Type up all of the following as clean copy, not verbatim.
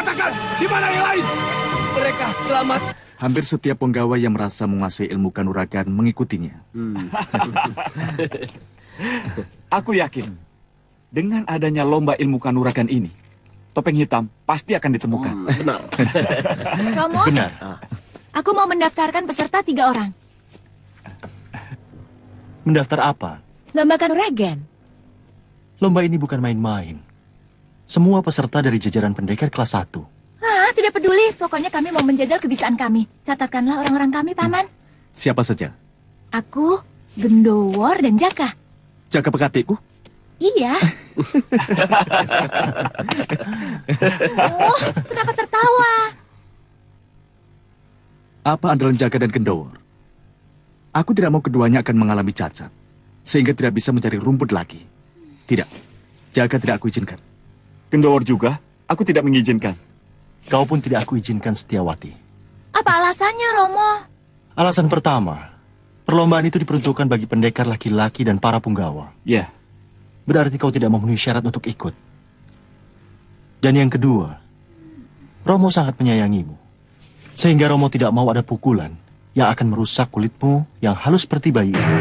Katakan, di mana yang lain? Mereka selamat. Hampir setiap penggawa yang merasa menguasai ilmu kanuragan mengikutinya. Aku yakin, dengan adanya lomba ilmu kanuragan ini, topeng hitam pasti akan ditemukan. Benar. Romo, Benar. aku mau mendaftarkan peserta 3 orang. Mendaftar apa? Lomba kanuragan. Lomba ini bukan main-main. Semua peserta dari jajaran pendekar kelas 1. Ah, tidak peduli. Pokoknya kami mau menjajal kebisaan kami. Catatkanlah orang-orang kami, Paman. Siapa saja? Aku, Gendowor, dan Jaka. Jaka Pekatikku? Iya. Oh, kenapa tertawa? Apa andalan Jaka dan Gendowor? Aku tidak mau keduanya akan mengalami cacat, sehingga tidak bisa mencari rumput lagi. Tidak, Jaka tidak aku izinkan. Gendowor juga, aku tidak mengizinkan. Kau pun tidak aku izinkan, Setiawati. Apa alasannya, Romo? Alasan pertama, perlombaan itu diperuntukkan bagi pendekar laki-laki dan para punggawa. Ya. Berarti kau tidak memenuhi syarat untuk ikut. Dan yang kedua, Romo sangat menyayangimu. Sehingga Romo tidak mau ada pukulan yang akan merusak kulitmu yang halus seperti bayi itu.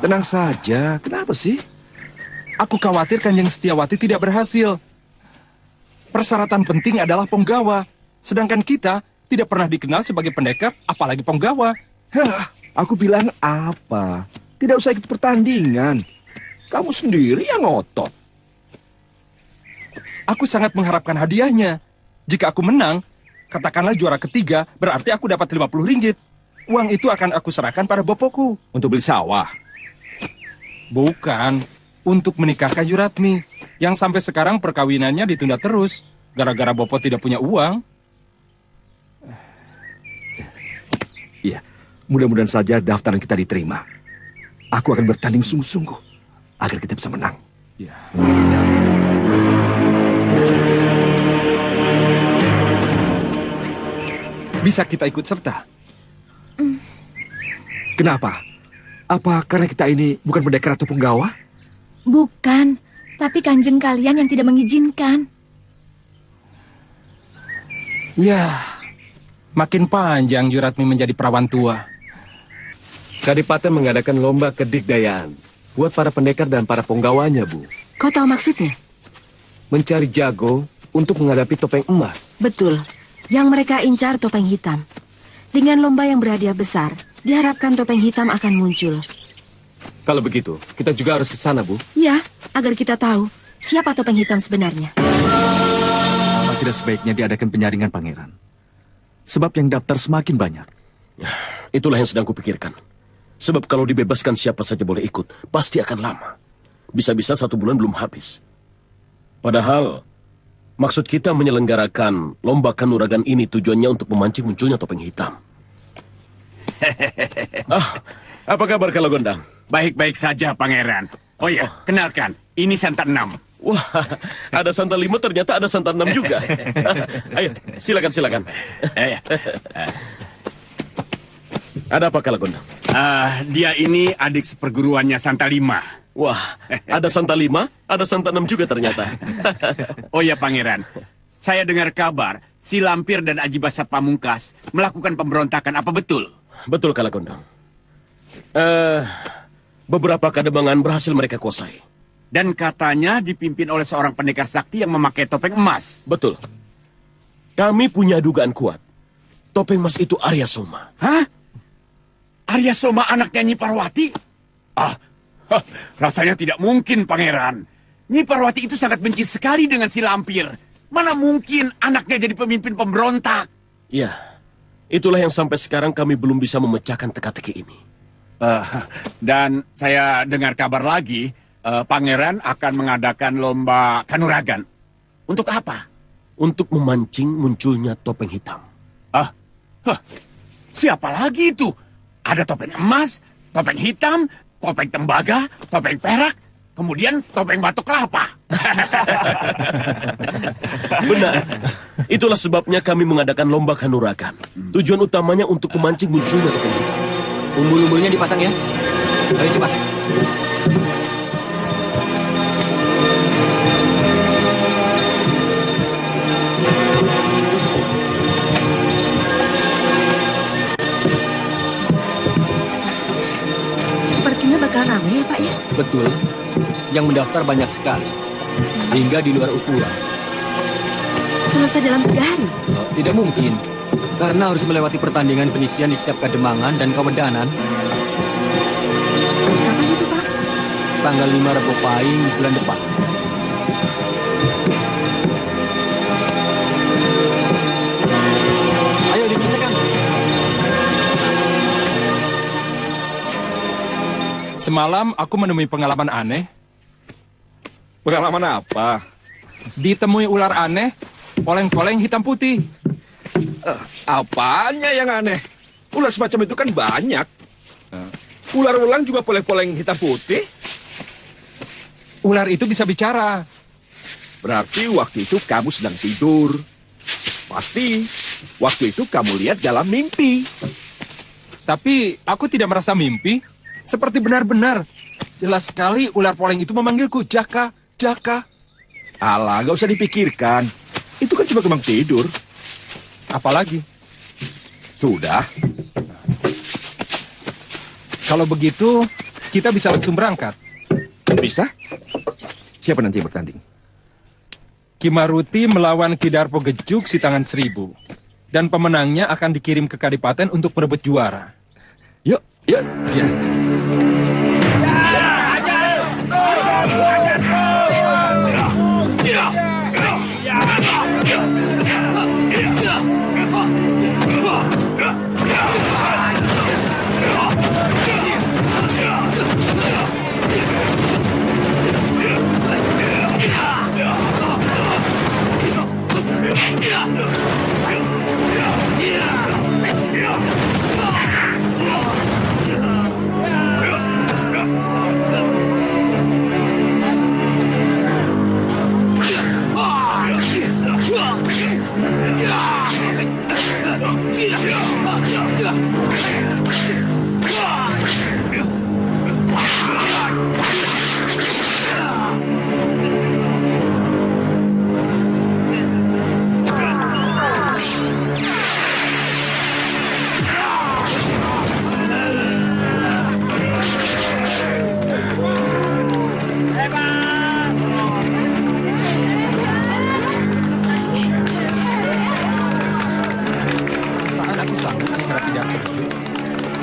Tenang saja, kenapa sih? Aku khawatir Kanjeng Setiawati tidak berhasil. Persyaratan penting adalah penggawa. Sedangkan kita tidak pernah dikenal sebagai pendekar, apalagi penggawa. Hah, aku bilang apa? Tidak usah ikut pertandingan. Kamu sendiri yang ngotot. Aku sangat mengharapkan hadiahnya. Jika aku menang, katakanlah juara ketiga, berarti aku dapat 50 ringgit. Uang itu akan aku serahkan pada bopoku. Untuk beli sawah. Bukan, untuk menikahkan Yuratmi. Yang sampai sekarang perkawinannya ditunda terus. Gara-gara Bopo tidak punya uang. Iya, mudah-mudahan saja daftaran kita diterima. Aku akan bertanding sungguh-sungguh agar kita bisa menang. Ya. Bisa kita ikut serta? Kenapa? Apa karena kita ini bukan pendekar atau penggawa? Bukan, tapi kanjeng kalian yang tidak mengizinkan. Ya, makin panjang Yuratmi menjadi perawan tua. Kadipaten mengadakan lomba kedikdayaan buat para pendekar dan para penggawanya, Bu. Kau tahu maksudnya? Mencari jago untuk menghadapi topeng emas. Betul. Yang mereka incar topeng hitam. Dengan lomba yang berhadiah besar, diharapkan topeng hitam akan muncul. Kalau begitu, kita juga harus ke sana, Bu. Ya, agar kita tahu siapa topeng hitam sebenarnya. Apa tidak sebaiknya diadakan penyaringan, Pangeran? Sebab yang daftar semakin banyak. Itulah yang sedang kupikirkan. Sebab kalau dibebaskan siapa saja boleh ikut, pasti akan lama. Bisa-bisa 1 bulan belum habis. Padahal, maksud kita menyelenggarakan lomba kanuragan ini tujuannya untuk memancing munculnya topeng hitam. Apa kabar kalau Gondang? Baik-baik saja, Pangeran. Oh ya, kenalkan, ini Santan 6. Wah, ada Santan 5, ternyata ada Santan 6 juga. Ayo, silakan. Ada apa kalau Gondang? Dia ini adik seperguruannya Santa 5. Wah, ada Santa 5, ada Santa 6 juga ternyata. Oh ya, Pangeran. Saya dengar kabar, si Lampir dan Aji Basa Pamungkas melakukan pemberontakan, apa betul? Betul, Kalagondang. Beberapa kademangan berhasil mereka kuasai. Dan katanya dipimpin oleh seorang pendekar sakti yang memakai topeng emas. Betul. Kami punya dugaan kuat. Topeng Mas itu Arya Soma. Hah? Arya Soma anaknya Nyi Parwati? Rasanya tidak mungkin, Pangeran. Nyi Parwati itu sangat benci sekali dengan si Lampir. Mana mungkin anaknya jadi pemimpin pemberontak? Ya, itulah yang sampai sekarang kami belum bisa memecahkan teka-teki ini. Dan saya dengar kabar lagi, Pangeran akan mengadakan lomba kanuragan. Untuk apa? Untuk memancing munculnya topeng hitam. Siapa lagi itu? Ada topeng emas, topeng hitam, topeng tembaga, topeng perak, kemudian topeng batok kelapa. Benar. Itulah sebabnya kami mengadakan lomba kanuragan. Tujuan utamanya untuk memancing munculnya topeng hitam. Umbul-umbulnya dipasang ya. Ayo cepat. Sepertinya bakal ramai ya Pak ya? Betul. Yang mendaftar banyak sekali. Hingga di luar ukuran. Selesai dalam 3 hari? Tidak mungkin. Karena harus melewati pertandingan penyisian di setiap kademangan dan kawedanan. Kapan itu Pak? Tanggal 5 Rebo Pahing bulan depan. Ayo diselesaikan. Semalam aku menemui pengalaman aneh. Pengalaman apa? Ditemui ular aneh, poleng-poleng hitam putih. Apanya yang aneh? Ular semacam itu kan banyak. Ular ulang juga poleng-poleng hitam putih. Ular itu bisa bicara. Berarti waktu itu kamu sedang tidur. Pasti waktu itu kamu lihat dalam mimpi. Tapi aku tidak merasa mimpi. Seperti benar-benar. Jelas sekali ular poleng itu memanggilku, Jaka, Jaka. Alah, gak usah dipikirkan. Itu kan cuma kembang tidur. Apalagi? Sudah. Kalau begitu, kita bisa langsung berangkat. Bisa? Siapa nanti yang bertanding? Kimaruti melawan Kidarpo Gejuk si tangan 1000. Dan pemenangnya akan dikirim ke Kadipaten untuk merebut juara. Yuk, yuk. Ya.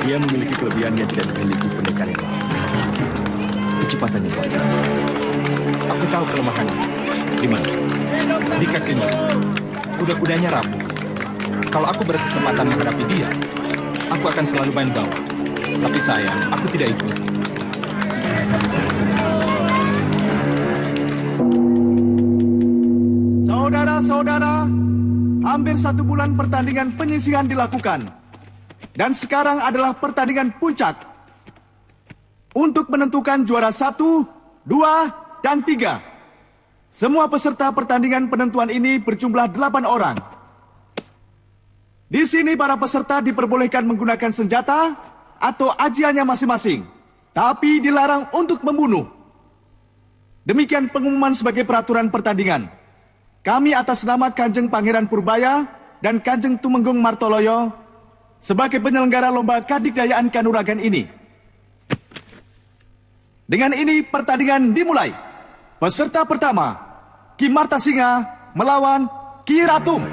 Dia memiliki kelebihan yang tidak dimiliki pendekar yang lain. Kecepatannya luar biasa. Aku tahu kelemahannya. Di mana? Di kakinya. Kuda-kudanya rapuh. Kalau aku berkesempatan menghadapi dia, aku akan selalu main bawah. Tapi sayang, aku tidak ikut. Saudara-saudara, hampir 1 bulan pertandingan penyisihan dilakukan. Dan sekarang adalah pertandingan puncak. Untuk menentukan juara 1, 2, dan 3. Semua peserta pertandingan penentuan ini berjumlah 8 orang. Di sini para peserta diperbolehkan menggunakan senjata atau ajiannya masing-masing. Tapi dilarang untuk membunuh. Demikian pengumuman sebagai peraturan pertandingan. Kami atas nama Kanjeng Pangeran Purbaya dan Kanjeng Tumenggung Martoloyo sebagai penyelenggara lomba kadikdayaan kanuragan ini. Dengan ini pertandingan dimulai. Peserta pertama, Ki Martasinga melawan Ki Ratum.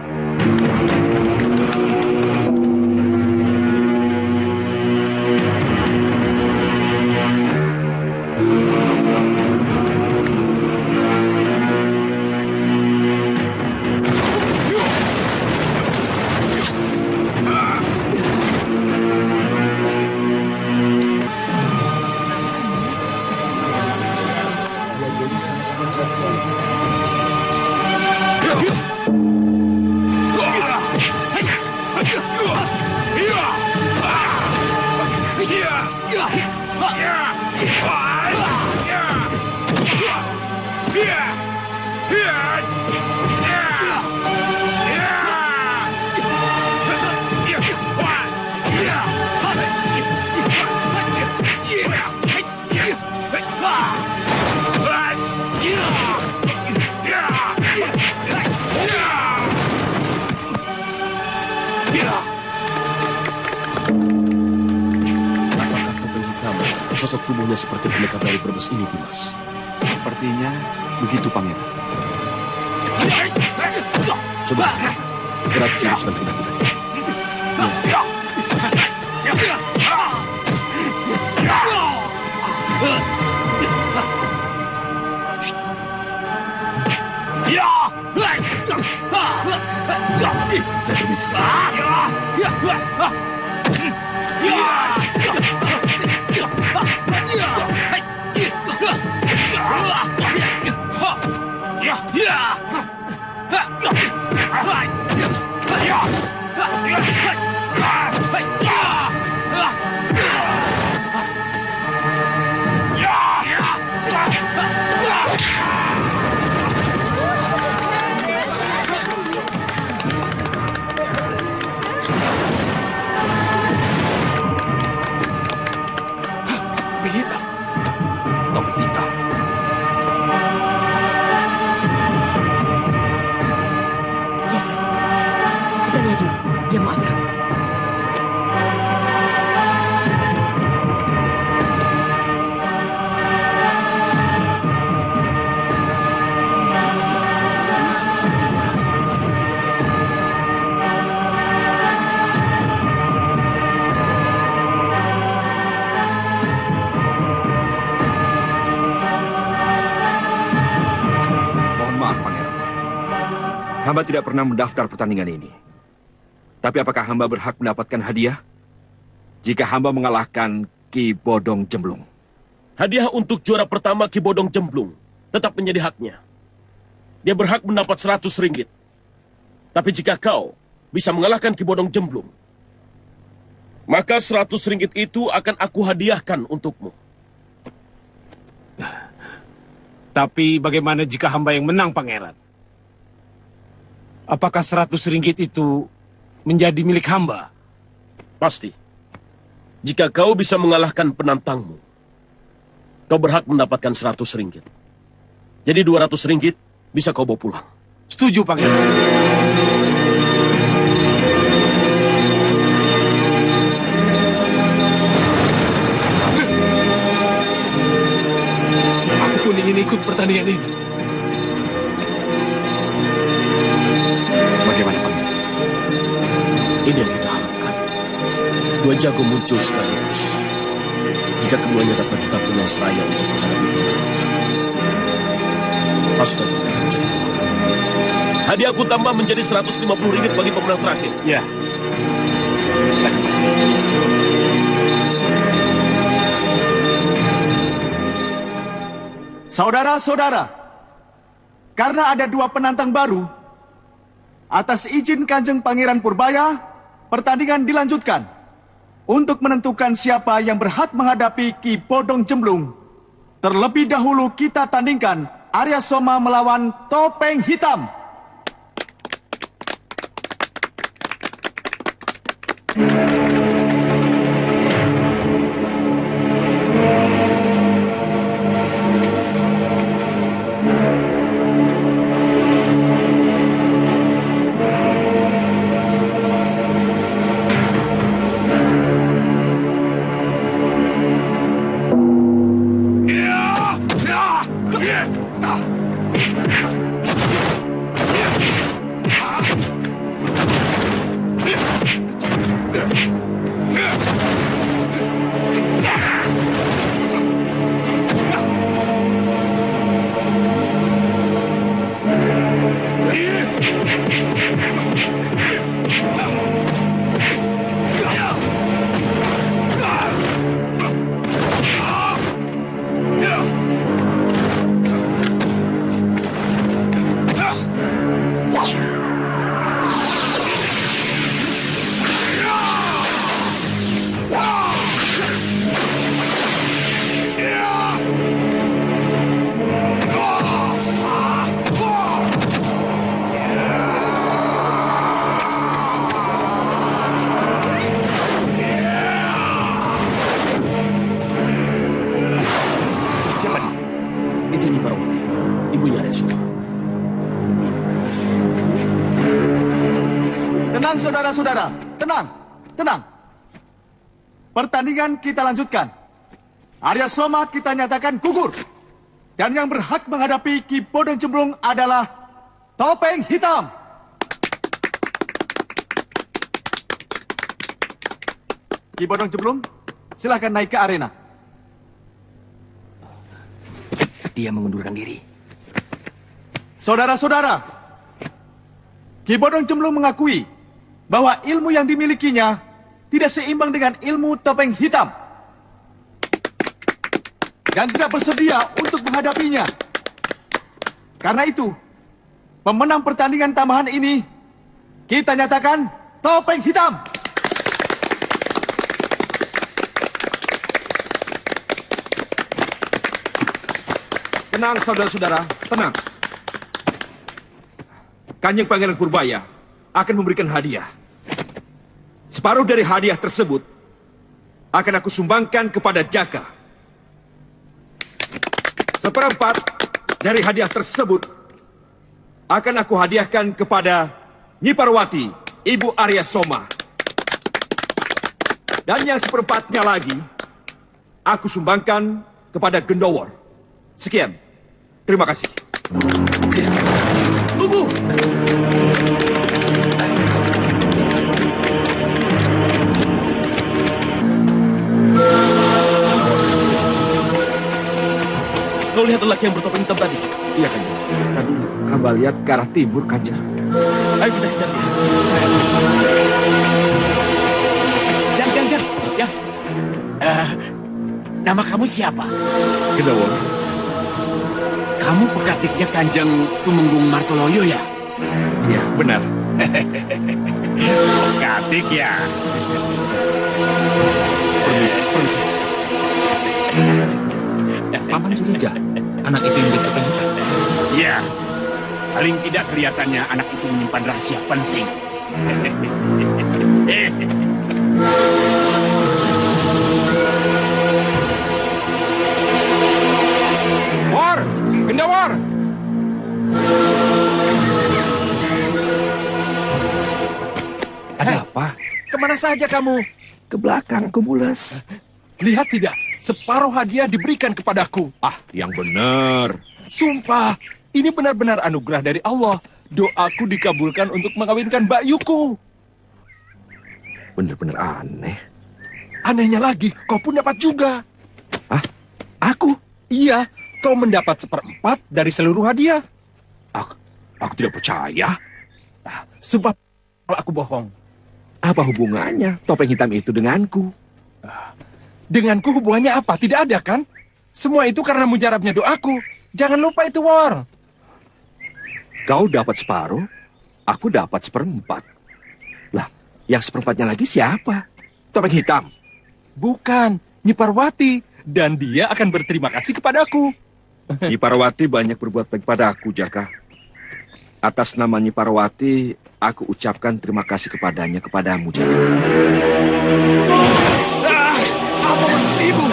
Apakah topeng hitam sosok tubuhnya seperti pendekar dari Brebes ini, Dimas? Sepertinya begitu, Pangeran. Coba gerak jurus dan kuda-kuda. Saya permisi. Topeng hitam. Lihat, kita lihat dulu. Dia mau apa? Mohon maaf, Pangeran. Hamba tidak pernah mendaftar pertandingan ini. Tapi apakah hamba berhak mendapatkan hadiah jika hamba mengalahkan Ki Bodong Jemblung? Hadiah untuk juara pertama Ki Bodong Jemblung tetap menjadi haknya. Dia berhak mendapat 100 ringgit. Tapi jika kau bisa mengalahkan Ki Bodong Jemblung, maka 100 ringgit itu akan aku hadiahkan untukmu. Tapi bagaimana jika hamba yang menang, Pangeran? Apakah 100 ringgit itu menjadi milik hamba? Pasti. Jika kau bisa mengalahkan penantangmu, kau berhak mendapatkan 100 ringgit. Jadi 200 ringgit bisa kau bawa pulang. Setuju, Pangeran. Aku pun ingin ikut pertandingan ini. Bagaimana, Pangeran? Ini yang kita harapkan. Dua jago muncul sekaligus. Jika keduanya dapat kita punya seraya untuk menghadapi pemerintah, pasukan kita akan menjadi kuat. Hadiah aku tambah menjadi 150 ringgit bagi pemenang terakhir. Ya. Silakan. Saudara-saudara, karena ada dua penantang baru, atas izin Kanjeng Pangeran Purbaya, pertandingan dilanjutkan untuk menentukan siapa yang berhak menghadapi Ki Bodong Jemblung. Terlebih dahulu kita tandingkan Arya Soma melawan Topeng Hitam. Tenang saudara-saudara, tenang, tenang. Pertandingan kita lanjutkan. Arya Soma kita nyatakan gugur. Dan yang berhak menghadapi Ki Bodong Cemplung adalah Topeng Hitam. Ki Bodong Cemplung, silahkan naik ke arena. Dia mengundurkan diri. Saudara-saudara, Ki Bodong Cemplung mengakui bahwa ilmu yang dimilikinya tidak seimbang dengan ilmu Topeng Hitam. Dan tidak bersedia untuk menghadapinya. Karena itu, pemenang pertandingan tambahan ini, kita nyatakan Topeng Hitam. Tenang, saudara-saudara, tenang. Kanjeng Pangeran Purbaya akan memberikan hadiah. Separuh dari hadiah tersebut akan aku sumbangkan kepada Jaka. Seperempat dari hadiah tersebut akan aku hadiahkan kepada Nyi Parwati, Ibu Arya Soma. Dan yang seperempatnya lagi aku sumbangkan kepada Gendowor. Sekian. Terima kasih. Tunggu! Kau lihat lelaki yang bertopeng hitam tadi? Iya, Kanjeng. Tadi hamba lihat ke arah timur, Kanjeng. Ayo kita kejar dia. Jang. Ya. Nama kamu siapa? Gendowor. Kamu pekatiknya Kanjeng Tumenggung Martoloyo ya? Iya, benar. Pekatik ya? Permisi. Paman curiga, anak itu yang bertopeng hitam. Iya. Paling tidak kelihatannya anak itu menyimpan rahasia penting. War! Gendawar! Ada apa? Kemana saja kamu? Ke belakang, ke mules. Lihat tidak, separuh hadiah diberikan kepadaku. Ah, yang benar. Sumpah, ini benar-benar anugerah dari Allah. Doaku dikabulkan untuk mengawinkan Bakyuku. Benar-benar aneh. Anehnya lagi, kau pun dapat juga. Ah, aku? Iya, kau mendapat seperempat dari seluruh hadiah. Aku tidak percaya. Sebab kalau aku bohong. Apa hubungannya topeng hitam itu denganku? Denganku hubungannya apa? Tidak ada kan? Semua itu karena mujarabnya doaku. Jangan lupa itu, War. Kau dapat separuh, aku dapat seperempat. Lah, yang seperempatnya lagi siapa? Topeng hitam? Bukan, Nyi Parwati. Dan dia akan berterima kasih kepadaku. Nyi Parwati banyak berbuat baik padaku, Jaka. Atas nama Nyi Parwati, aku ucapkan terima kasih kepadanya, kepadamu, Jaka. Apa maksud ibu?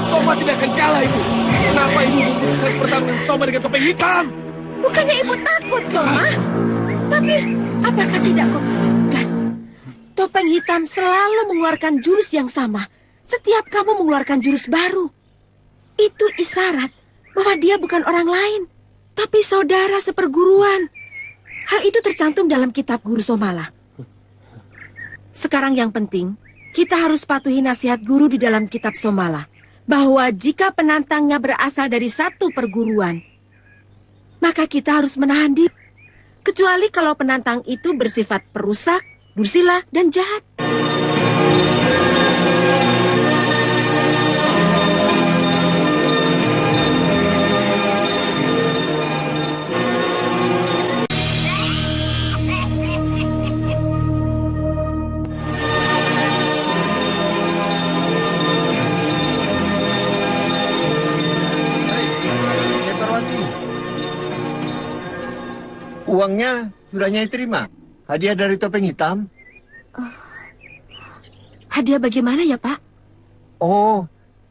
Soma tidak akan kalah, ibu. Kenapa ibu memutuskan pertarungan Soma dengan topeng hitam? Bukannya ibu takut, Soma? Tapi, apakah tidak kau kan? Topeng hitam selalu mengeluarkan jurus yang sama. Setiap kamu mengeluarkan jurus baru. Itu isyarat bahwa dia bukan orang lain, tapi saudara seperguruan. Hal itu tercantum dalam kitab Guru Somala. Sekarang yang penting, kita harus patuhi nasihat guru di dalam kitab Somala, bahwa jika penantangnya berasal dari satu perguruan, maka kita harus menahan diri. Kecuali kalau penantang itu bersifat perusak, dursila, dan jahat. Uangnya sudah Nyai terima. Hadiah dari topeng hitam. Hadiah bagaimana ya, Pak? Oh,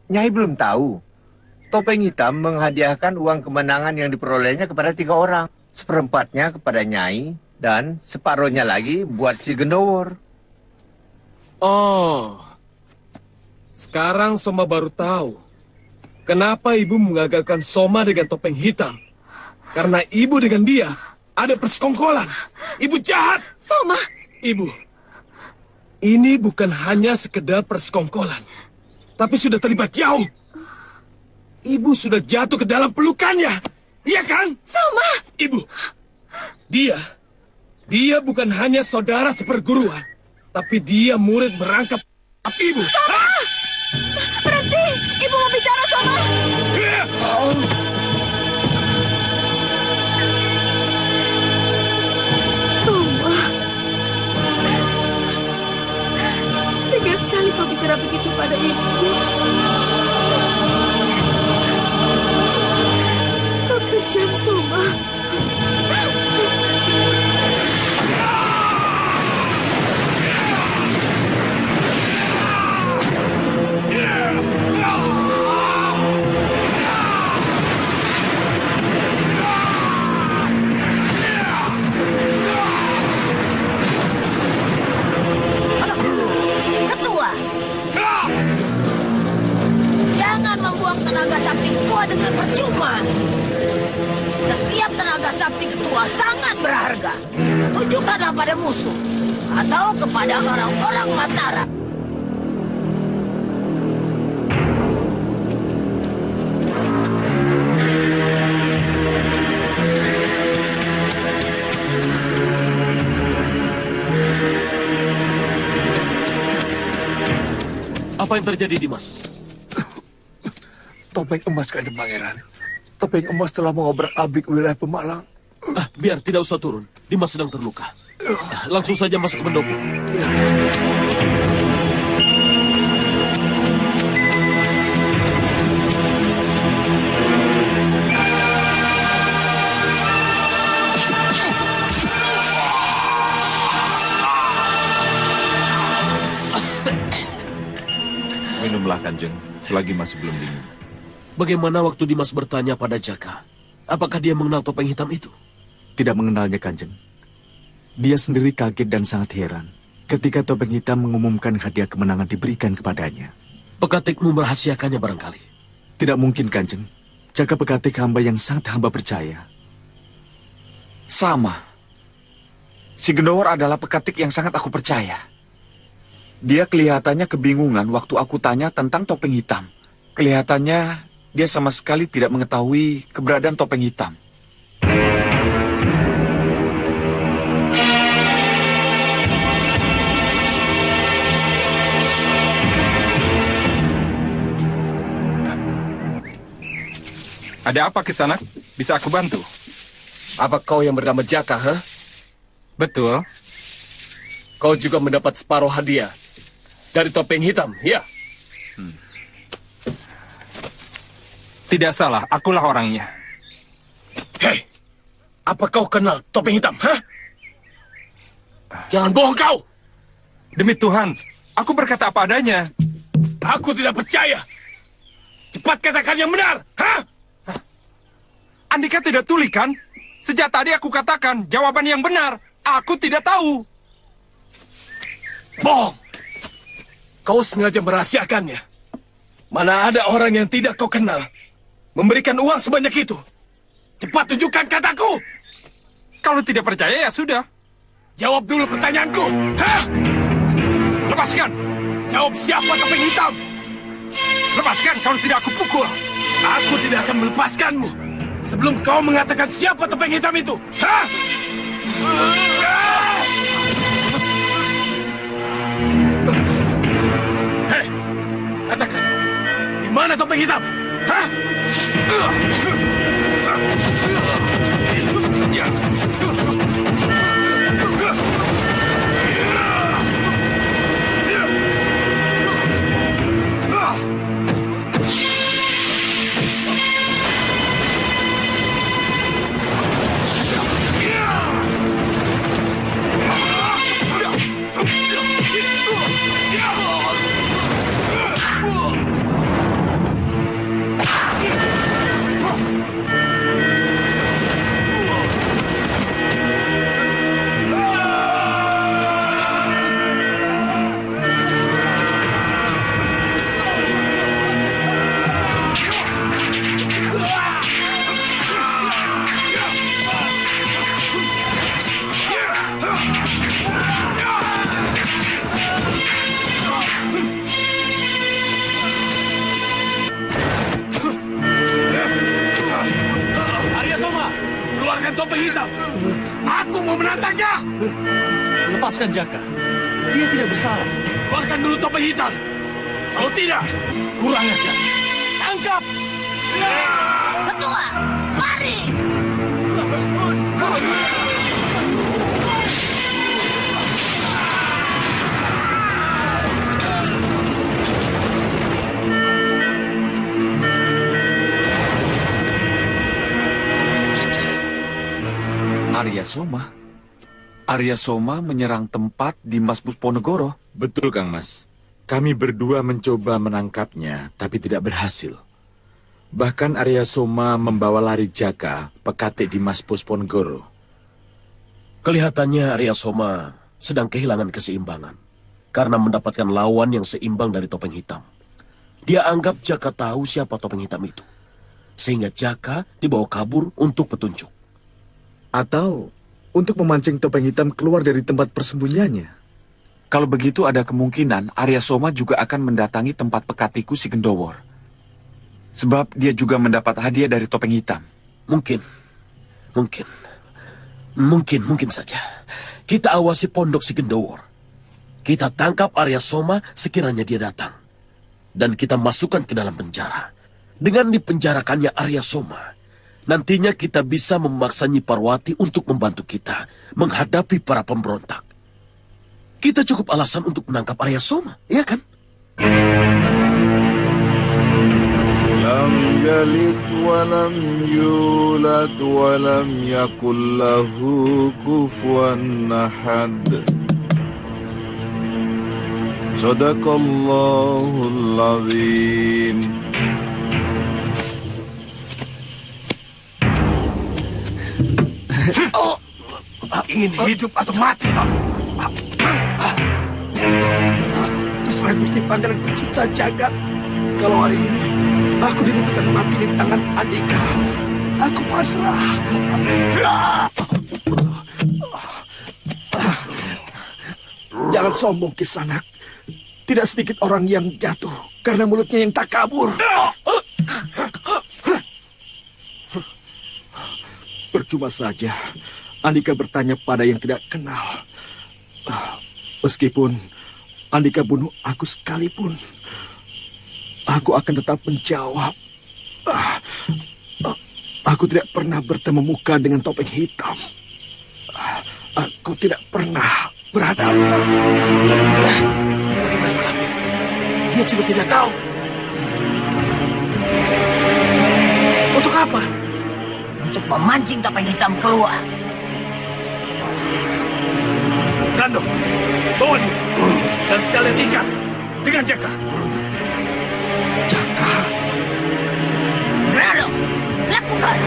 Nyai belum tahu. Topeng hitam menghadiahkan uang kemenangan yang diperolehnya kepada 3 orang. Seperempatnya kepada Nyai dan separuhnya lagi buat si Gendowor. Oh, sekarang Soma baru tahu kenapa ibu mengagalkan Soma dengan topeng hitam. Karena ibu dengan dia ada persekongkolan. Ibu jahat. Soma. Ibu, ini bukan hanya sekedar persekongkolan, tapi sudah terlibat jauh. Ibu sudah jatuh ke dalam pelukannya. Iya kan? Soma. Ibu, dia bukan hanya saudara seperguruan, tapi dia murid merangkap ibu. Soma! Berhenti! Ibu mau bicara, Soma! Soma. Tega sekali kau bicara begitu pada ibu. Kau kejam, Soma. Ketua, jangan membuang tenaga sakti ketua dengan percuma. Setiap tenaga sakti ketua sangat berharga. Tunjukkanlah pada musuh atau kepada orang-orang Mataram. Apa yang terjadi, Dimas? Topeng emas, Kanjeng Pangeran. Topeng emas telah mengobrak-abrik wilayah Pemalang. Biar tidak usah turun. Dimas sedang terluka. Langsung saja masuk ke pendopo. Minumlah, Kanjeng, selagi masih belum dingin. Bagaimana waktu Dimas bertanya pada Jaka? Apakah dia mengenal topeng hitam itu? Tidak mengenalnya, Kanjeng. Dia sendiri kaget dan sangat heran ketika topeng hitam mengumumkan hadiah kemenangan diberikan kepadanya. Pekatikmu merahasiakannya barangkali. Tidak mungkin, Kanjeng. Jaka Pekatik hamba yang sangat hamba percaya. Sama. Si Gendowor adalah pekatik yang sangat aku percaya. Dia kelihatannya kebingungan waktu aku tanya tentang topeng hitam. Kelihatannya dia sama sekali tidak mengetahui keberadaan topeng hitam. Ada apa, Kisanak? Bisa aku bantu? Apa kau yang bernama Jaka, ha? Betul. Kau juga mendapat separuh hadiah dari topeng hitam, ya? Tidak salah, akulah orangnya. Hei, apa kau kenal topeng hitam, ha? Jangan bohong kau! Demi Tuhan, aku berkata apa adanya. Aku tidak percaya. Cepat katakan yang benar, ha? Andika tidak tuli, kan? Sejak tadi aku katakan jawaban yang benar. Aku tidak tahu. Bohong! Kau sengaja merahasiakannya. Mana ada orang yang tidak kau kenal memberikan uang sebanyak itu. Cepat tunjukkan kataku. Kalau tidak percaya, ya sudah. Jawab dulu pertanyaanku. Hah? Lepaskan. Jawab siapa topeng hitam. Lepaskan, kalau tidak aku pukul. Aku tidak akan melepaskanmu sebelum kau mengatakan siapa topeng hitam itu. Hah? Hei, katakan, di mana topeng hitam? Hah? Topeng Hitam. Aku mau menantangnya. Lepaskan Jaka. Dia tidak bersalah. Bahkan dulu Topeng Hitam. Kalau tidak, Kurang ajar. tangkap. Ketua, lari! Arya Soma. Arya Soma menyerang tempat di Mas Pusponegoro. Betul, Kang Mas. Kami berdua mencoba menangkapnya, tapi tidak berhasil. Bahkan Arya Soma membawa lari Jaka, pekate di Mas Pusponegoro. Kelihatannya Arya Soma sedang kehilangan keseimbangan karena mendapatkan lawan yang seimbang dari Topeng Hitam. Dia anggap Jaka tahu siapa Topeng Hitam itu, sehingga Jaka dibawa kabur untuk petunjuk. Atau untuk memancing Topeng Hitam keluar dari tempat persembunyiannya. Kalau begitu ada kemungkinan Arya Soma juga akan mendatangi tempat pekatiku si Gendowor. Sebab dia juga mendapat hadiah dari Topeng Hitam. Mungkin saja. Kita awasi pondok si Gendowor. Kita tangkap Arya Soma sekiranya dia datang. Dan kita masukkan ke dalam penjara. Dengan dipenjarakannya Arya Soma, nantinya kita bisa memaksa Nyi Parwati untuk membantu kita menghadapi para pemberontak. Kita cukup alasan untuk menangkap Arya Soma, ya kan? Lam yalid wa lam yulad wa lam yakul lahu kufuwan ahad. Sadaqallahul azim. Ingin hidup atau mati? Terserah Gusti Pangeran Pencipta Jagat. Kalau hari ini aku didudukan mati di tangan Andika, aku pasrah. Jangan sombong, Kisanak. Tidak sedikit orang yang jatuh karena mulutnya yang tak kabur. Percuma saja Andika bertanya pada yang tidak kenal. Meskipun Andika bunuh aku sekalipun, aku akan tetap menjawab. Aku tidak pernah bertemu muka dengan Topeng Hitam. Aku tidak pernah berhadapan. Bagaimana malamnya? Dia juga tidak tahu. Untuk apa? Untuk memancing Topeng Hitam keluar. Rando, bawa dia. Dan sekalian ikat dengan Jaka. Jaka? Rando, lakukan.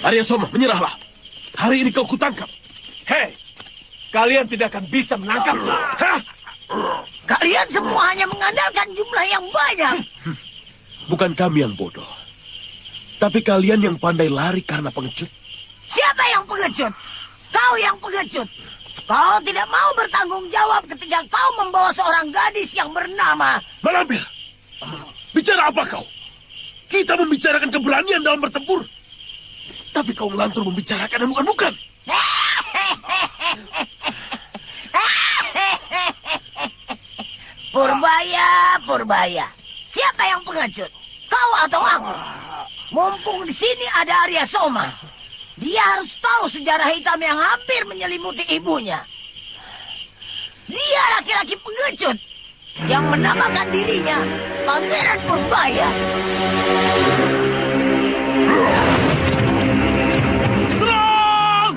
Arya Soma, menyerahlah. Hari ini kau kutangkap. Hei, kalian tidak akan bisa menangkapku. Kalian semua hanya mengandalkan jumlah yang banyak. Bukan kami yang bodoh. Tapi kalian yang pandai lari karena pengecut. Siapa yang pengecut? Kau yang pengecut. Kau tidak mau bertanggung jawab ketika kau membawa seorang gadis yang bernama... Malampir, bicara apa kau? Kita membicarakan keberanian dalam bertempur. Tapi kau melantur membicarakan yang bukan-bukan. Purbaya. Siapa yang pengecut? Kau atau aku? Mumpung di sini ada Arya Soma. Dia harus tahu sejarah hitam yang hampir menyelimuti ibunya. Dia laki-laki pengecut yang menamakan dirinya Pangeran Purbaya. Serang!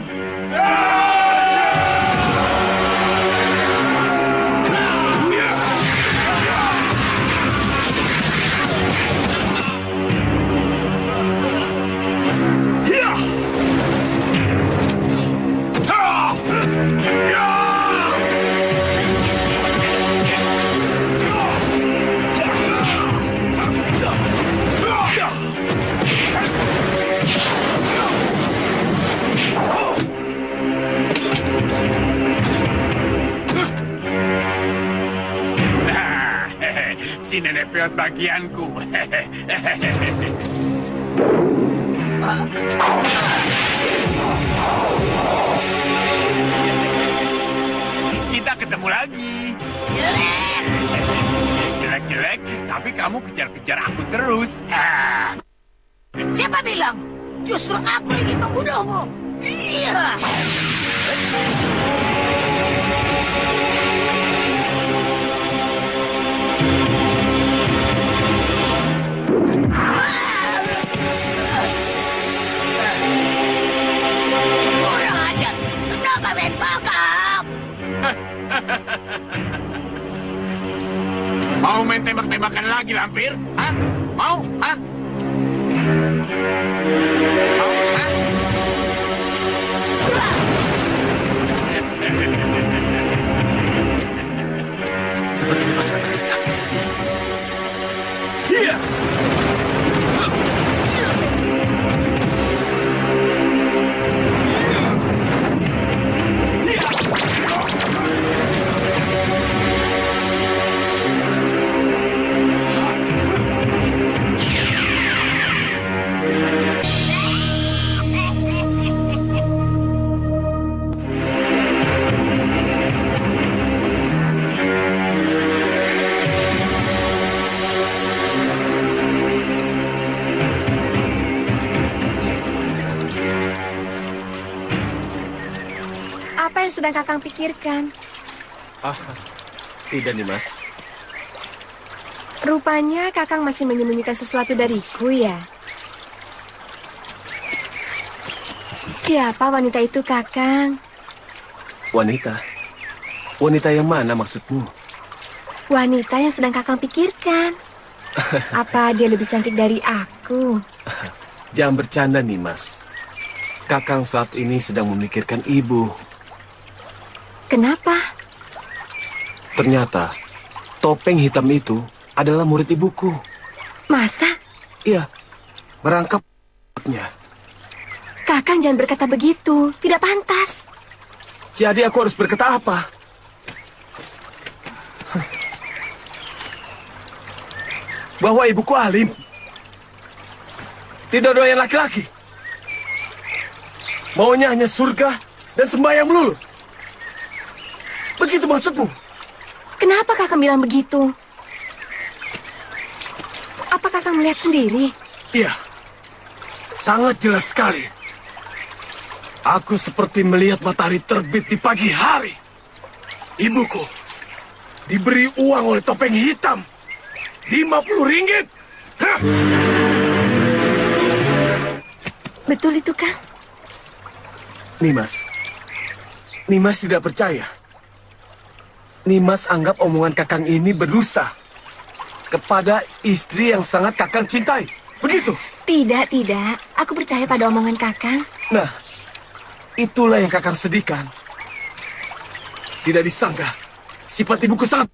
si nenek peot bagianku. Kita ketemu lagi. Jelek. Jelek-jelek, tapi kamu kejar-kejar aku terus. Siapa bilang? Justru aku ingin membunuhmu. Iya. Kurang ajar. Kenapa main bakap? Mau main tembak-tembakan lagi, Lampir? Hah? Mau? Hah? Mau? Hah? Sepertinya pangeran terdesak. Iya. Apa yang sedang Kakang pikirkan? Tidak nih, Mas. Rupanya Kakang masih menyembunyikan sesuatu dariku ya? Siapa wanita itu, Kakang? Wanita? Wanita yang mana maksudmu? Wanita yang sedang Kakang pikirkan. Apa dia lebih cantik dari aku? Jangan bercanda nih, Mas. Kakang saat ini sedang memikirkan ibu. Kenapa? Ternyata topeng hitam itu adalah murid ibuku. Masa? Iya, merangkapnya. Kakang jangan berkata begitu, tidak pantas. Jadi aku harus berkata apa? Bahwa ibuku alim. Tidak doyan laki-laki. Maunya hanya surga dan sembahyang melulu. Begitu maksudmu? Kenapa Kakang bilang begitu? Apa Kakang melihat sendiri? Iya, sangat jelas sekali. Aku seperti melihat matahari terbit di pagi hari. Ibuku diberi uang oleh topeng hitam. 50 ringgit. Hah? Betul itu, Kang? Nimas tidak percaya. Nimas anggap omongan Kakang ini berdusta kepada istri yang sangat Kakang cintai. Begitu? Tidak. Aku percaya pada omongan Kakang. Nah, itulah yang Kakang sedihkan. Tidak disangka, sifat ibuku sangat...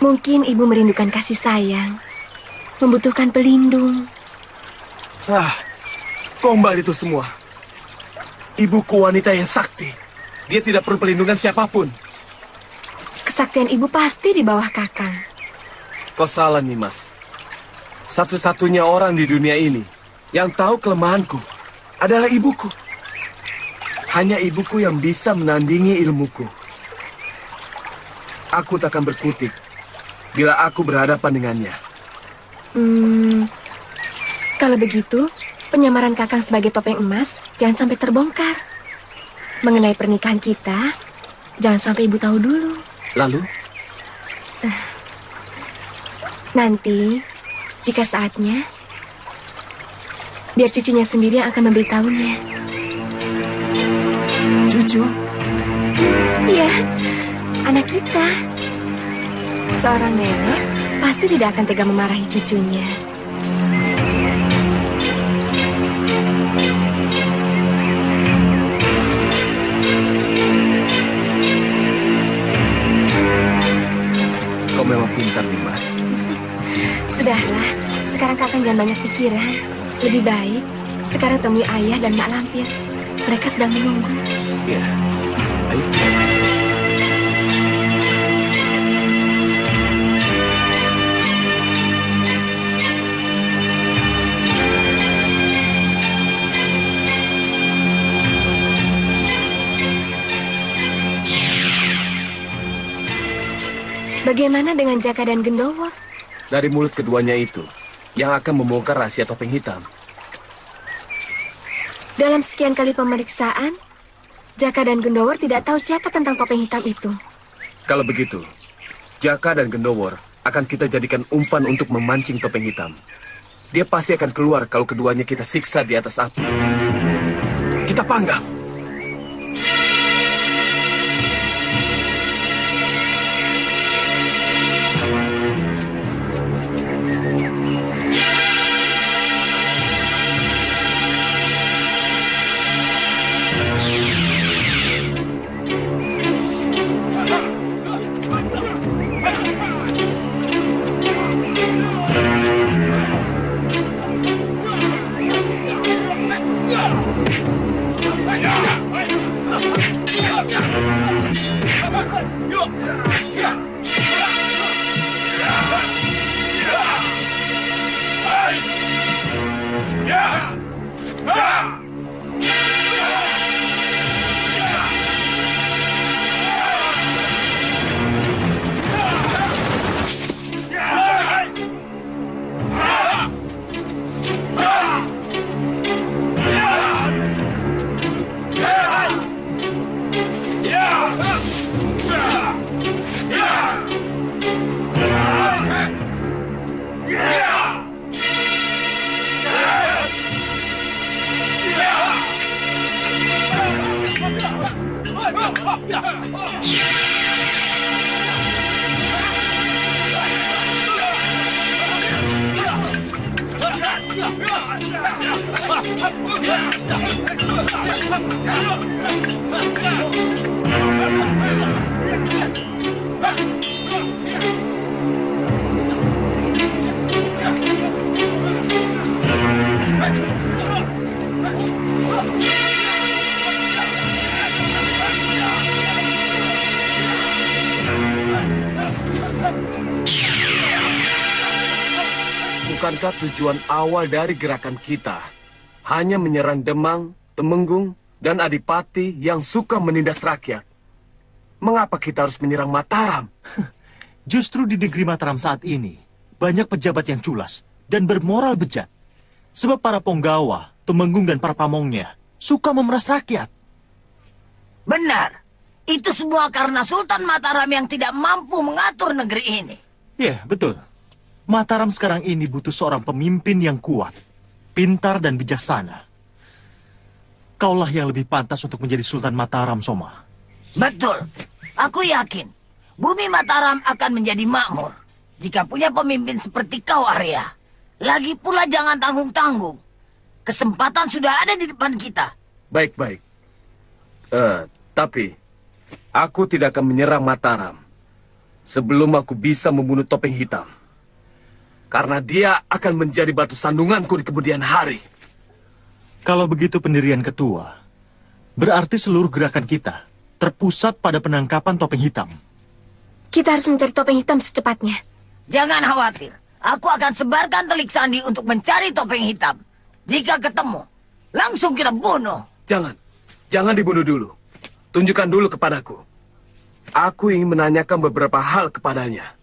Mungkin ibu merindukan kasih sayang, membutuhkan pelindung. Gombal itu semua. Ibuku wanita yang sakti. Dia tidak perlu perlindungan siapapun. Kesaktian ibu pasti di bawah Kakang. Kau salah, Nimas. Satu-satunya orang di dunia ini yang tahu kelemahanku adalah ibuku. Hanya ibuku yang bisa menandingi ilmuku. Aku tak akan berkutik bila aku berhadapan dengannya. Kalau begitu, penyamaran Kakang sebagai topeng emas jangan sampai terbongkar. Mengenai pernikahan kita, jangan sampai ibu tahu dulu. Lalu? Nanti, jika saatnya, biar cucunya sendiri yang akan memberitahunya. Cucu? Iya, anak kita. Seorang nenek pasti tidak akan tega memarahi cucunya. Kau memang pintar, Nimas. Sudahlah, sekarang Kakang jangan banyak pikiran. Lebih baik sekarang temui ayah dan Mak Lampir. Mereka sedang menunggu. Iya. Bagaimana dengan Jaka dan Gendowor? Dari mulut keduanya itu, yang akan membongkar rahasia topeng hitam. Dalam sekian kali pemeriksaan, Jaka dan Gendowor tidak tahu siapa tentang topeng hitam itu. Kalau begitu, Jaka dan Gendowor akan kita jadikan umpan untuk memancing topeng hitam. Dia pasti akan keluar kalau keduanya kita siksa di atas api. Kita panggang. Bukankah tujuan awal dari gerakan kita hanya menyerang Demang, Temenggung, dan Adipati yang suka menindas rakyat? Mengapa kita harus menyerang Mataram? Justru di negeri Mataram saat ini, banyak pejabat yang culas dan bermoral bejat. Sebab para Ponggawa, Temenggung, dan para pamongnya suka memeras rakyat. Benar. Itu semua karena Sultan Mataram yang tidak mampu mengatur negeri ini. Ya, betul. Mataram sekarang ini butuh seorang pemimpin yang kuat, pintar, dan bijaksana. Kaulah yang lebih pantas untuk menjadi Sultan Mataram, Soma. Betul. Aku yakin bumi Mataram akan menjadi makmur jika punya pemimpin seperti kau, Arya. Lagi pula jangan tanggung-tanggung. Kesempatan sudah ada di depan kita. Baik-baik. Tapi aku tidak akan menyerang Mataram sebelum aku bisa membunuh topeng hitam. Karena dia akan menjadi batu sandunganku di kemudian hari. Kalau begitu pendirian ketua, berarti seluruh gerakan kita terpusat pada penangkapan topeng hitam. Kita harus mencari topeng hitam secepatnya. Jangan khawatir. Aku akan sebarkan telik sandi untuk mencari topeng hitam. Jika ketemu, langsung kita bunuh. Jangan dibunuh dulu. Tunjukkan dulu kepadaku. Aku ingin menanyakan beberapa hal kepadanya.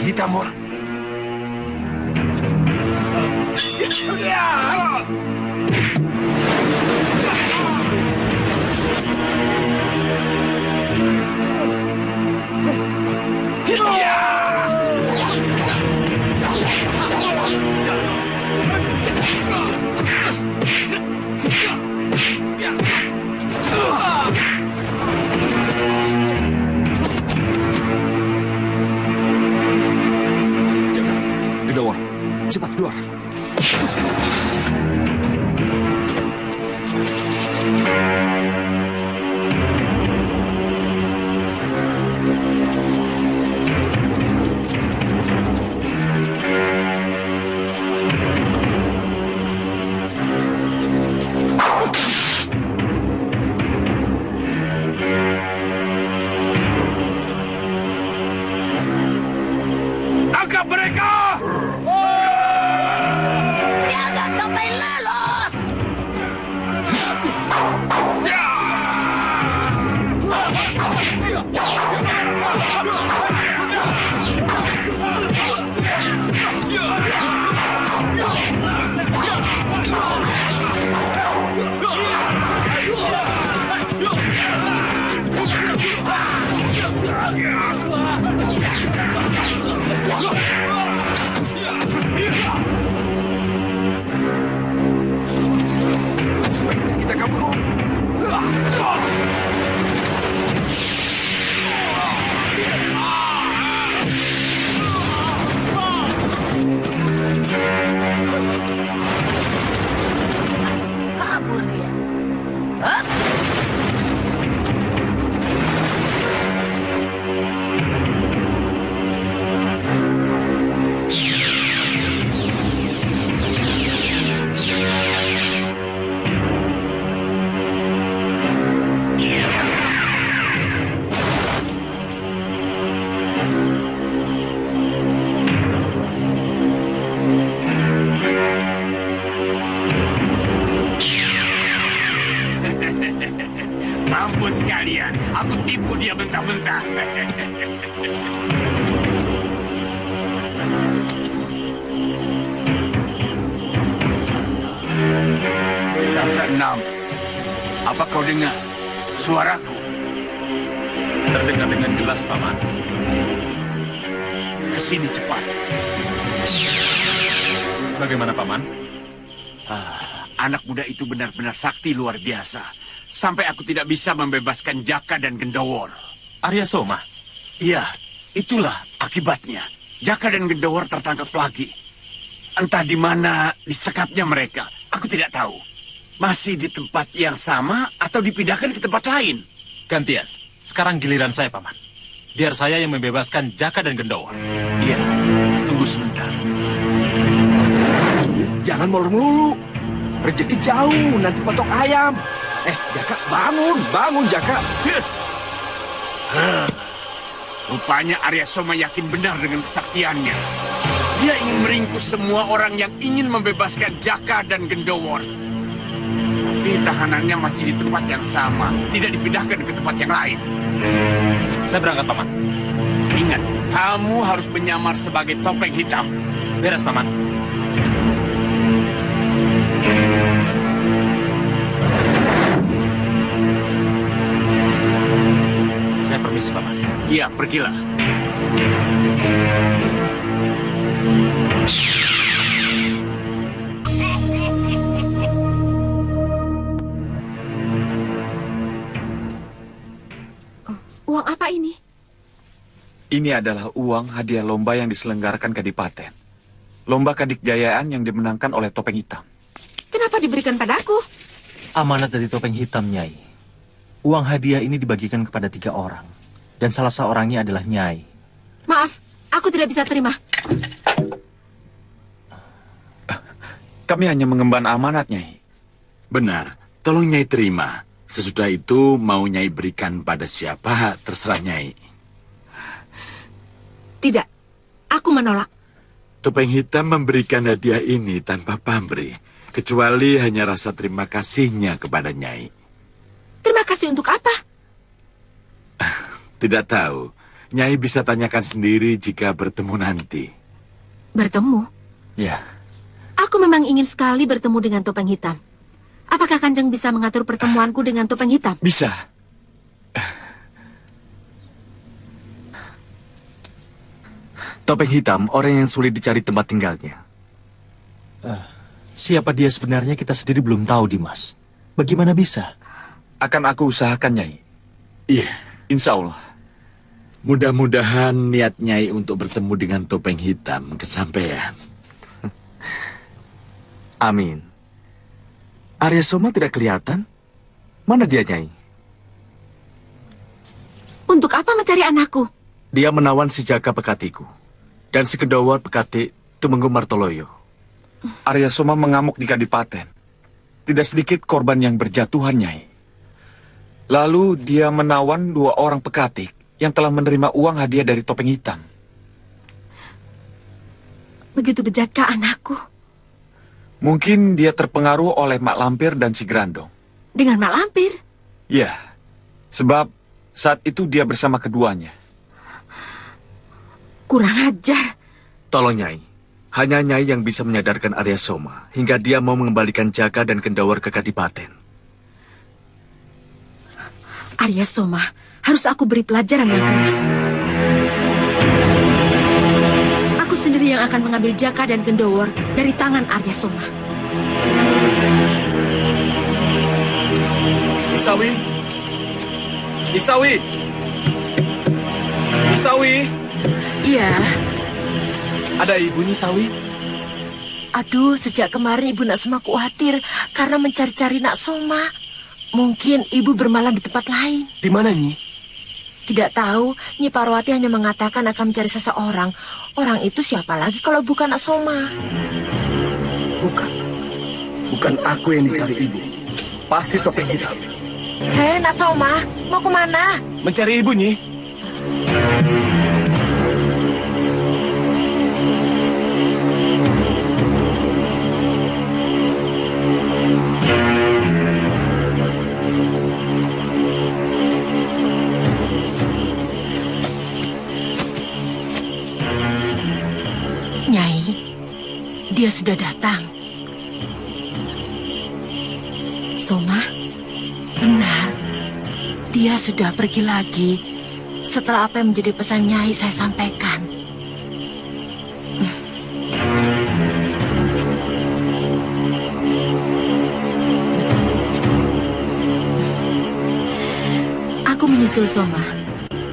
hitam, Mor. Gendawar, cepat keluar. Tangkap mereka! Jangan sampai lolos! Kita kabur. Kabur dia. Hah? Mampus kalian, aku tipu dia mentah-mentah. Santa 6, apa kau dengar suaraku? Terdengar dengan jelas, Paman. Kesini cepat. Bagaimana, Paman? Anak muda itu benar-benar sakti luar biasa. Sampai aku tidak bisa membebaskan Jaka dan Gendowor. Arya Soma? Iya, itulah akibatnya. Jaka dan Gendowor tertangkap lagi. Entah di mana disekapnya mereka, aku tidak tahu. Masih di tempat yang sama atau dipindahkan ke tempat lain? Gantian, sekarang giliran saya, Paman. Biar saya yang membebaskan Jaka dan Gendowor. Iya, tunggu sebentar. Jangan molor melulu. Rezeki jauh, nanti patok ayam. Jaka, bangun Jaka. Rupanya Arya Soma yakin benar dengan kesaktiannya. Dia ingin meringkus semua orang yang ingin membebaskan Jaka dan Gendowor. Tapi tahanannya masih di tempat yang sama, tidak dipindahkan ke tempat yang lain. Saya berangkat, Paman. Ingat, kamu harus menyamar sebagai topeng hitam. Beres, Paman. Saya permisi, Paman. Iya, pergilah. Uang apa ini? Ini adalah uang hadiah lomba yang diselenggarakan Kadipaten. Lomba kadikjayaan yang dimenangkan oleh Topeng Hitam. Kenapa diberikan padaku? Amanat dari Topeng Hitam, Nyai. Uang hadiah ini dibagikan kepada 3 orang. Dan salah seorangnya adalah Nyai. Maaf, aku tidak bisa terima. Kami hanya mengemban amanat, Nyai. Benar, tolong Nyai terima. Sesudah itu mau Nyai berikan pada siapa, terserah Nyai. Tidak, aku menolak. Topeng Hitam memberikan hadiah ini tanpa pamrih, kecuali hanya rasa terima kasihnya kepada Nyai. Terima kasih untuk apa? Tidak tahu. Nyai bisa tanyakan sendiri jika bertemu nanti. Bertemu? Ya. Aku memang ingin sekali bertemu dengan Topeng Hitam. Apakah Kanjeng bisa mengatur pertemuanku dengan Topeng Hitam? Bisa. Topeng Hitam orang yang sulit dicari tempat tinggalnya. Siapa dia sebenarnya kita sendiri belum tahu, Dimas. Bagaimana bisa? Akan aku usahakan, Nyai. Iya. Insya Allah. Mudah-mudahan niat Nyai untuk bertemu dengan Topeng Hitam kesampaian. Amin. Arya Soma tidak kelihatan. Mana dia, Nyai? Untuk apa mencari anakku? Dia menawan si Jaka Pekatiku. Dan si Kedawar Pekati Tumenggung Martoloyo. Arya Soma mengamuk di Kadipaten. Tidak sedikit korban yang berjatuhan, Nyai. Lalu dia menawan 2 orang pekatik yang telah menerima uang hadiah dari Topeng Hitam. Begitu bejatkah anakku? Mungkin dia terpengaruh oleh Mak Lampir dan si Grandong. Dengan Mak Lampir? Ya, sebab saat itu dia bersama keduanya. Kurang ajar. Tolong, Nyai. Hanya Nyai yang bisa menyadarkan Arya Soma hingga dia mau mengembalikan Jaka dan Kendawar ke Kadipaten. Arya Soma, harus aku beri pelajaran yang keras. Aku sendiri yang akan mengambil Jaka dan Kendawar dari tangan Arya Soma. Isawi! Isawi! Isawi! Iya. Ada ibu Nisawi? Aduh, sejak kemarin Ibu Nak Soma khawatir karena mencari-cari Nak Soma. Mungkin ibu bermalam di tempat lain. Di mana, Nyi? Tidak tahu, Nyi Parwati hanya mengatakan akan mencari seseorang. Orang itu siapa lagi kalau bukan Nak Soma? Bukan aku yang dicari ibu. Pasti Topeng Hitam. Hei, Nak Soma, mau kemana? Mencari ibu, Nyi. Nyai, dia sudah datang. Soma, benar. Dia sudah pergi lagi. Setelah apa yang menjadi pesan Nyai saya sampaikan. Aku menyusul Soma.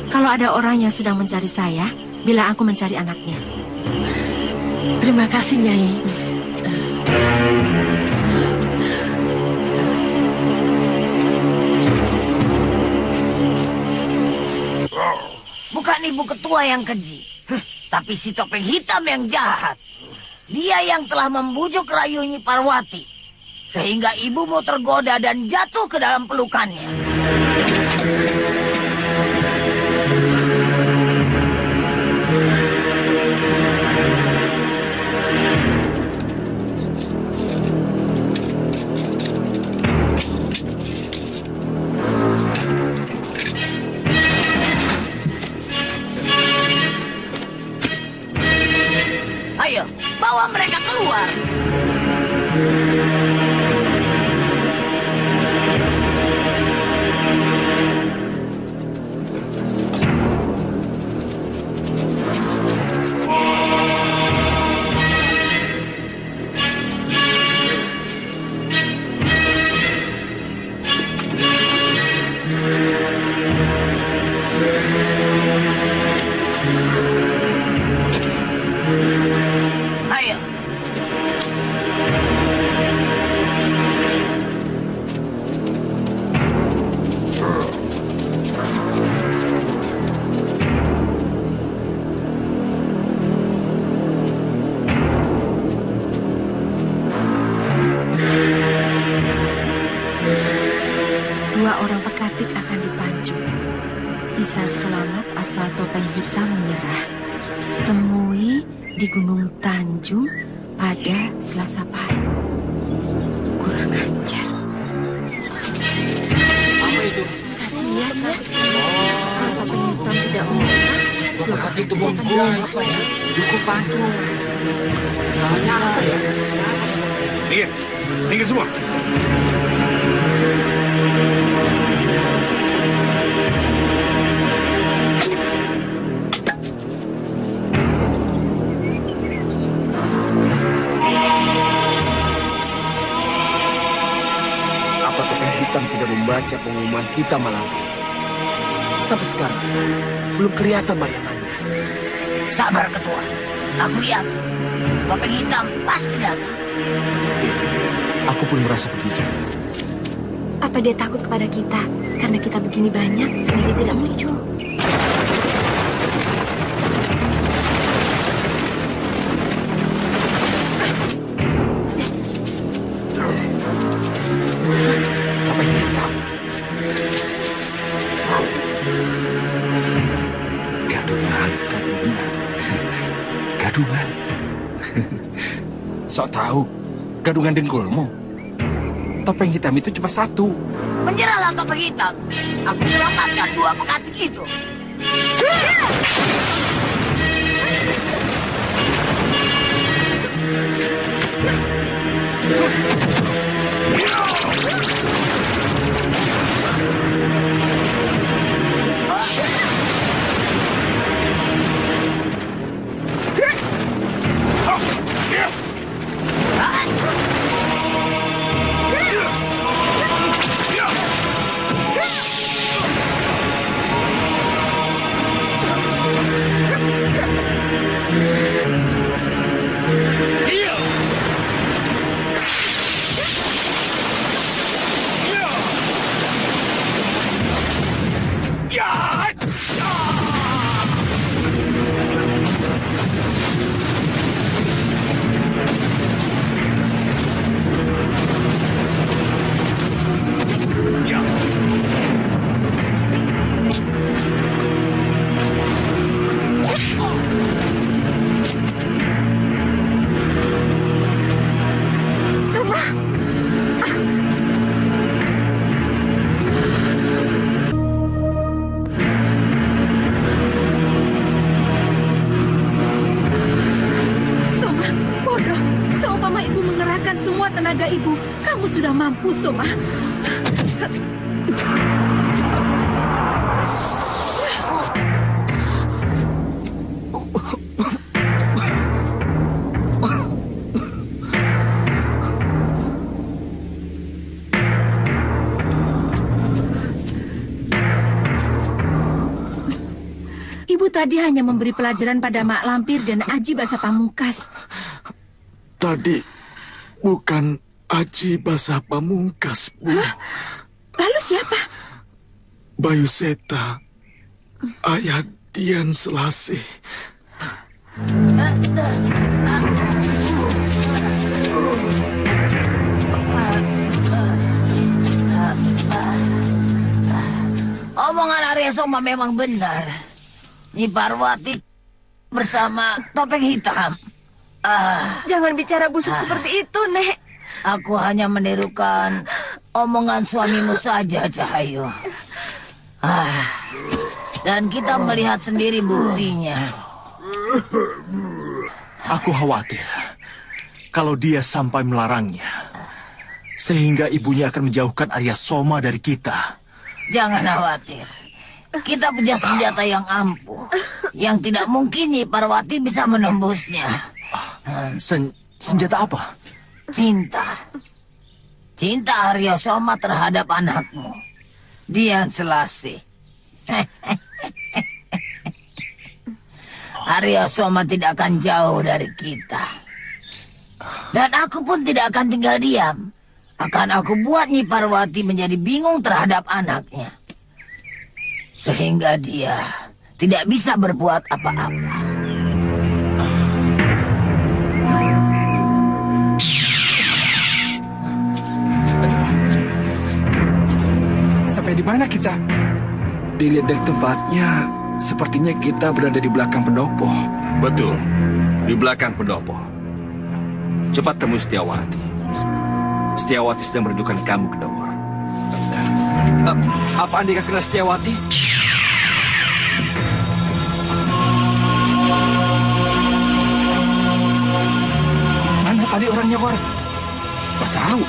Kalau ada orang yang sedang mencari saya, bilang aku mencari anaknya. Terima kasih, Nyai. Bukan ibu ketua yang keji, tapi si Topeng Hitam yang jahat. Dia yang telah membujuk Rayu Nyi Parwati, sehingga ibumu tergoda dan jatuh ke dalam pelukannya. Ayo, bawa mereka keluar. Ayo. Dua orang pekatik akan dipancung. Bisa selamat asal Topeng Hitam menyerah. Temui di Gunung Tanjung pada Selasa pagi. Kurang ajar. Apa itu? Kasihan ya. Kalau Topeng Hitam tidak menyerah, Hati itu bungkung. Duku patung. Salahnya apa ya? Minggir semua. Apa Topeng Hitam tidak membaca pengumuman kita, Malampir? Sampai sekarang, belum kelihatan bayangannya. Sabar, Ketua. Aku yakin Topeng Hitam pasti datang. Aku pun merasa begitu. Apa dia takut kepada kita karena kita begini banyak sehingga dia tidak muncul? Topeng Hitam. Gadungan. Sok tahu, gadungan dengkulmu. Topeng hitam itu cuma satu. Menyerahlah Topeng Hitam. Aku selamatkan dua pekatik itu. tenaga ibu, kamu sudah mampu, Soma. Ibu tadi hanya memberi pelajaran pada Mak Lampir dan Aji Basa Pamungkas. Tadi bukan Aji Basa Pamungkas, Bu. Lalu siapa? Bayu Seta, ayah Dian Selasih. Omongan Arya Soma memang benar. Nyi Parwati bersama Topeng Hitam. Jangan bicara busuk seperti itu, Nek. Aku hanya menirukan omongan suamimu saja, Cahayu. Dan kita melihat sendiri buktinya. Aku khawatir kalau dia sampai melarangnya, sehingga ibunya akan menjauhkan Arya Soma dari kita. Jangan khawatir. Kita punya senjata yang ampuh, yang tidak mungkin Nyi Parwati bisa menembusnya. Senjata apa? Cinta. Cinta Arya Soma terhadap anakmu, Dian Selasih. Arya Soma tidak akan jauh dari kita. Dan aku pun tidak akan tinggal diam. Akan aku buat Nyi Parwati menjadi bingung terhadap anaknya. Sehingga dia tidak bisa berbuat apa-apa. Sampai di mana kita? Dilihat dari tempatnya, sepertinya kita berada di belakang pendopo. Betul, di belakang pendopo. Cepat temui Setiawati. Setiawati sedang merindukan kamu, Kedawar. Apa Andika kenal Setiawati? adik orangnya War? Gak tahu.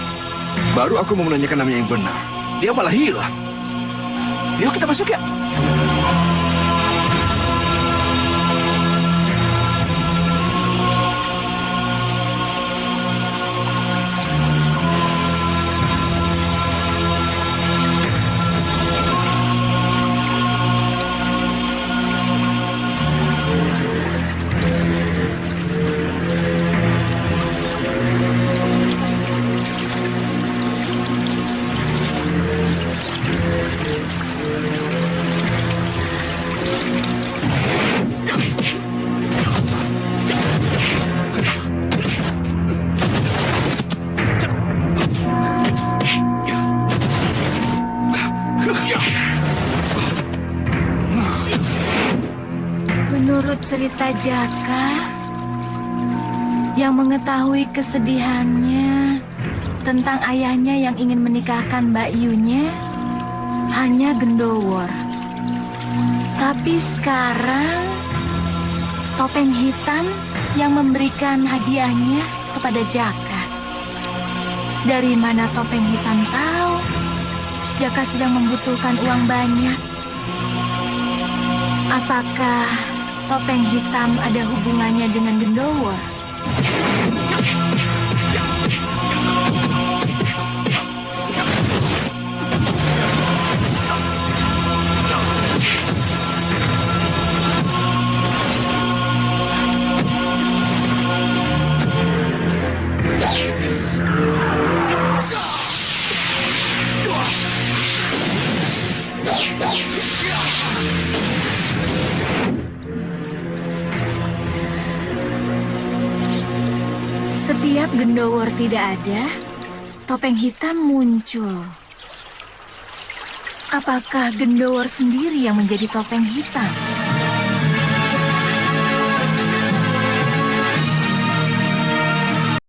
Baru aku mau menanyakan namanya yang benar. Dia malah hilang. Yuk kita masuk ya. Menurut cerita Jaka, yang mengetahui kesedihannya tentang ayahnya yang ingin menikahkan Mbak Yunya hanya Gendowor. Tapi sekarang Topeng Hitam yang memberikan hadiahnya kepada Jaka. Dari mana Topeng Hitam tahu Jaka sedang membutuhkan uang banyak? Apakah Topeng Hitam ada hubungannya dengan Gendowor? Setiap Gendowor tidak ada, Topeng Hitam muncul. Apakah Gendowor sendiri yang menjadi Topeng Hitam?